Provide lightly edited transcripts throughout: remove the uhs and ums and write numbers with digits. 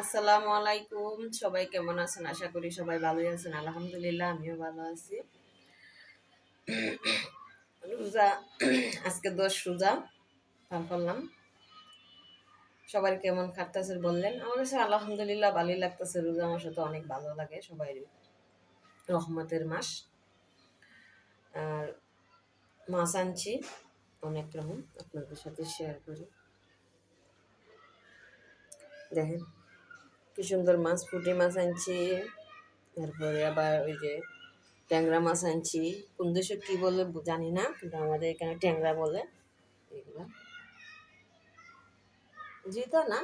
আসসালামু আলাইকুম। সবাই কেমন আছেন? আশা করি সবাই ভালোই আছেন। আলহামদুলিল্লাহ আমিও ভালো আছি। রোজা আজকে 10 রোজা পার করলাম। সবাই কেমন কাটতেছে বললেন। আমার কাছে আলহামদুলিল্লাহ ভালোই লাগতেছে। রোজা মাসে তো অনেক ভালো লাগে, সবাই রহমতের মাস। আর মাছ আনছি অনেক রকম, আপনাদের সাথে শেয়ার করি। দেখেন কি সুন্দর মাছ, পুঁটি মাছ আনছি, তারপরে আবার ওই যে ট্যাংরা মাছ আনছি। কোন দেশে কী বলে জানি না, কিন্তু আমাদের এখানে ট্যাংরা বলে এগুলা। জিতা না,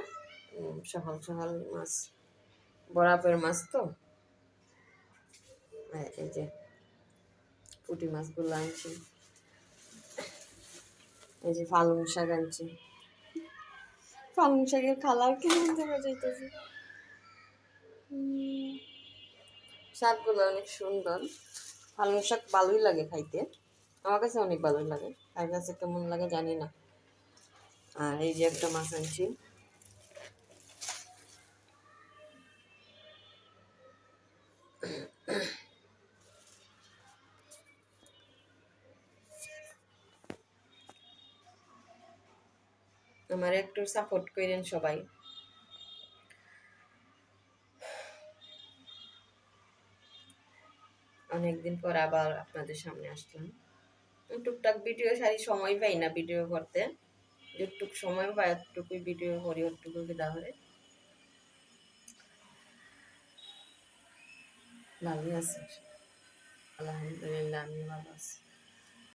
সকাল সকাল মাছ, বরাবর মাছ তো। এই যে পুঁটি মাছগুলো আনছি, এই যে পালং শাক আনছি। পালং শাকের কালার কেমন দেখা যাইতেছে, শাকগুলো অনেক সুন্দর। পালং শাক ভালোই লাগে খাইতে, আমার কাছে অনেক ভালোই লাগে, তার কাছে কেমন লাগে জানি না। আর এই যে একটা মাছ আনছি, আমার একটু সাপোর্ট করেন সবাই। অনেকদিন পর আবার আপনাদের সামনে আসলাম। টুকটাক ভিডিও সারি, সময় পাই না ভিডিও করতে, যেটুকু সময় পাই এতটুকুই ভিডিও করি, ওটুকু তাহলে ভালোই আছে। আলহামদুলিল্লাহ আমি ভালো আছি।